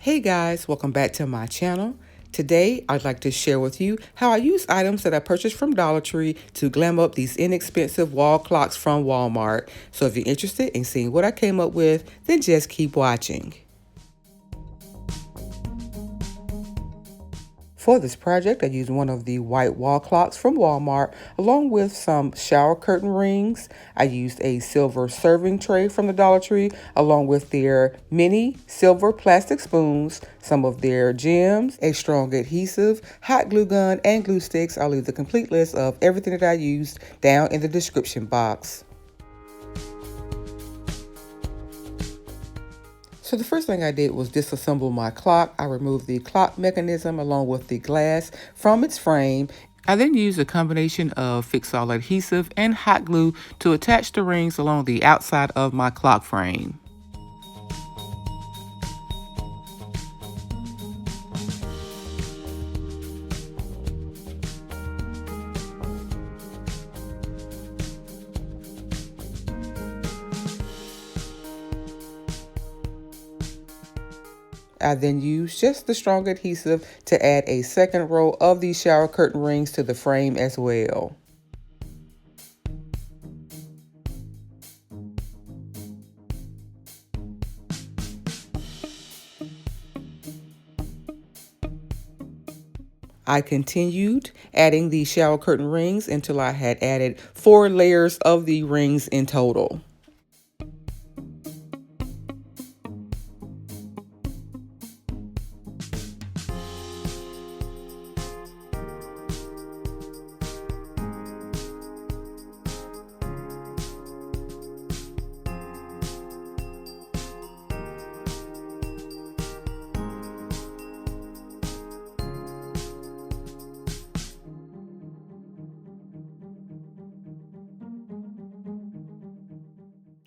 Hey guys, welcome back to my channel. Today, I'd like to share with you how I use items that I purchased from DollarTree to glam up these inexpensive wall clocks from Walmart. So if you're interested in seeing what I came up with, then just keep watching. For this project, I used one of the white wall clocks from Walmart, along with some shower curtain rings. I used a silver serving tray from the Dollar Tree, along with their mini silver plastic spoons, some of their gems, a strong adhesive, hot glue gun, and glue sticks. I'll leave the complete list of everything that I used down in the description box. So the first thing I did was disassemble my clock. I removed the clock mechanism along with the glass from its frame. I then used a combination of fix-all adhesive and hot glue to attach the rings along the outside of my clock frame. I then used just the strong adhesive to add a second row of these shower curtain rings to the frame as well. I continued adding the shower curtain rings until I had added 4 layers of the rings in total.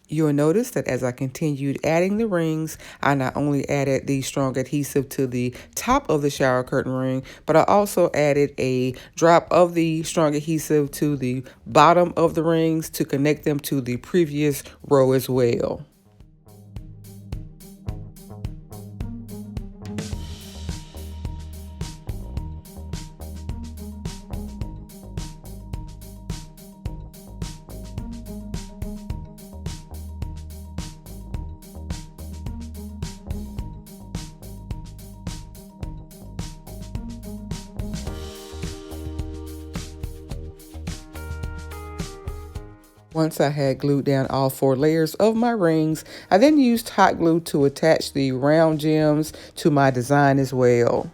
You'll notice that as I continued adding the rings, I not only added the strong adhesive to the top of the shower curtain ring, but I also added a drop of the strong adhesive to the bottom of the rings to connect them to the previous row as well. Once I had glued down all 4 layers of my rings, I then used hot glue to attach the round gems to my design as well.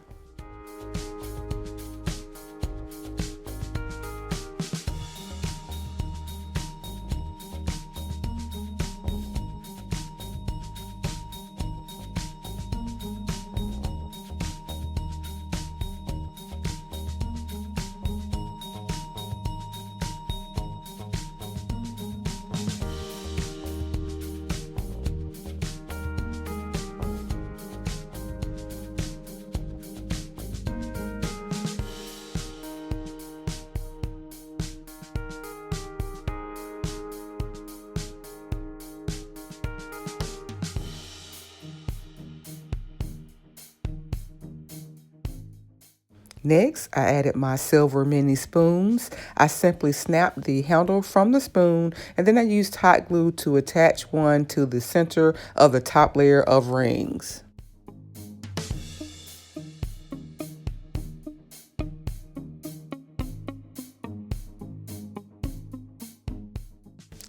Next, I added my silver mini spoons. I simply snapped the handle from the spoon, and then I used hot glue to attach one to the center of the top layer of rings.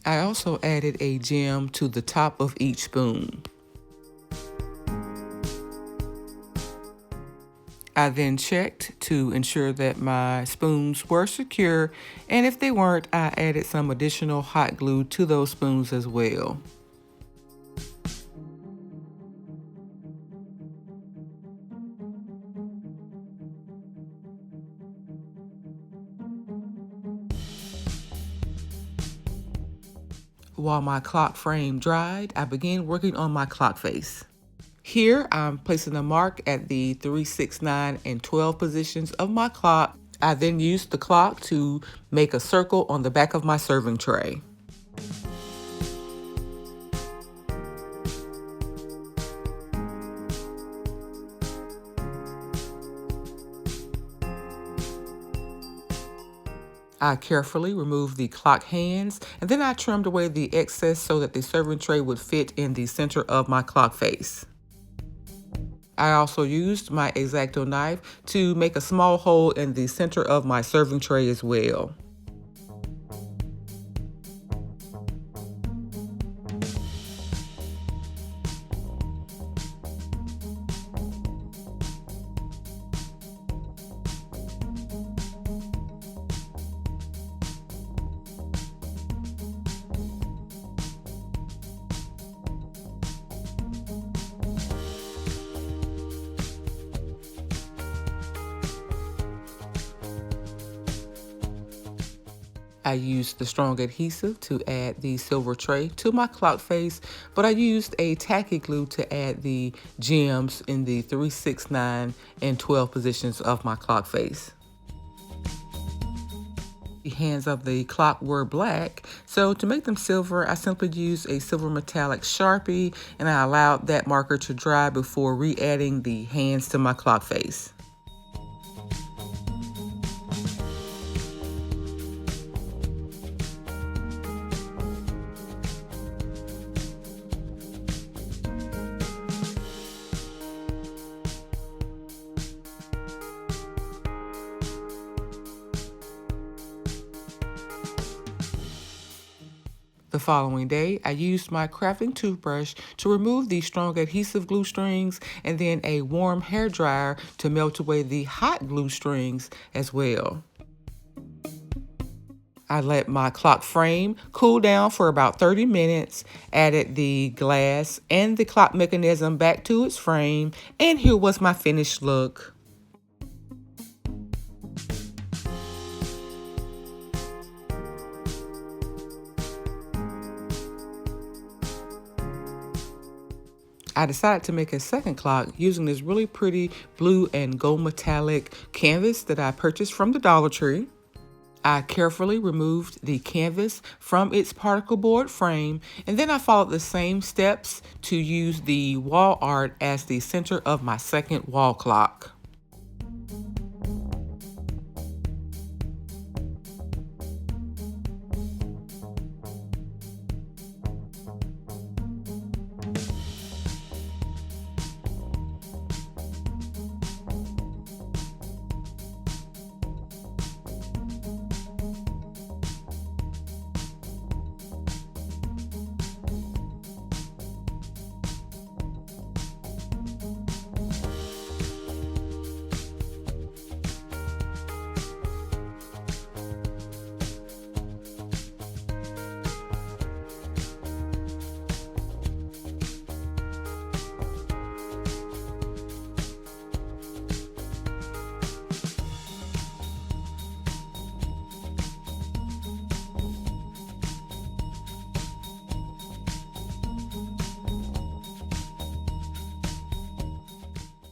I also added a gem to the top of each spoon. I then checked to ensure that my spoons were secure, and if they weren't, I added some additional hot glue to those spoons as well. While my clock frame dried, I began working on my clock face. Here, I'm placing a mark at the 3, 6, 9, and 12 positions of my clock. I then used the clock to make a circle on the back of my serving tray. I carefully removed the clock hands, and then I trimmed away the excess so that the serving tray would fit in the center of my clock face. I also used my X-Acto knife to make a small hole in the center of my serving tray as well. I used the strong adhesive to add the silver tray to my clock face, but I used a tacky glue to add the gems in the 3, 6, 9, and 12 positions of my clock face. The hands of the clock were black, so to make them silver, I simply used a silver metallic Sharpie, and I allowed that marker to dry before re-adding the hands to my clock face. The following day, I used my crafting toothbrush to remove the strong adhesive glue strings and then a warm hair dryer to melt away the hot glue strings as well. I let my clock frame cool down for about 30 minutes, added the glass and the clock mechanism back to its frame, and here was my finished look. I decided to make a second clock using this really pretty blue and gold metallic canvas that I purchased from the Dollar Tree. I carefully removed the canvas from its particle board frame, and then I followed the same steps to use the wall art as the center of my second wall clock.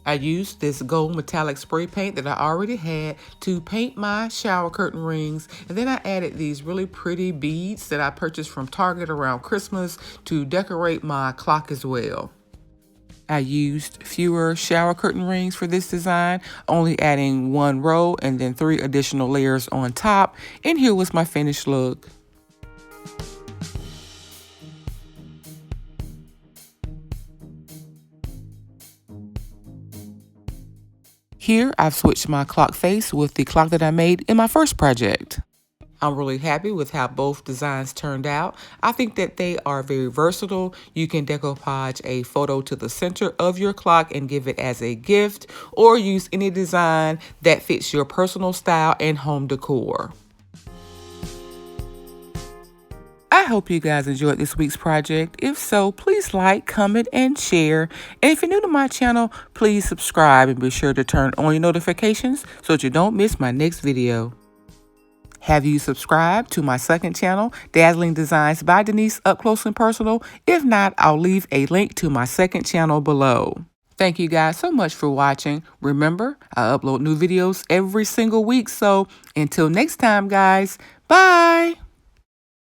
I used this gold metallic spray paint that I already had to paint my shower curtain rings, and then I added these really pretty beads that I purchased from Target around Christmas to decorate my clock as well. I used fewer shower curtain rings for this design, only adding 1 row and then 3 additional layers on top, and here was my finished look. Here, I've switched my clock face with the clock that I made in my first project. I'm really happy with how both designs turned out. I think that they are very versatile. You can decoupage a photo to the center of your clock and give it as a gift, or use any design that fits your personal style and home decor. I hope you guys enjoyed this week's project. If so, please like, comment, and share. And if you're new to my channel, please subscribe and be sure to turn on your notifications so that you don't miss my next video. Have you subscribed to my second channel, Dazzling Designs by Denise Up Close and Personal? If not, I'll leave a link to my second channel below. Thank you guys so much for watching. Remember, I upload new videos every single week, so until next time, guys, bye!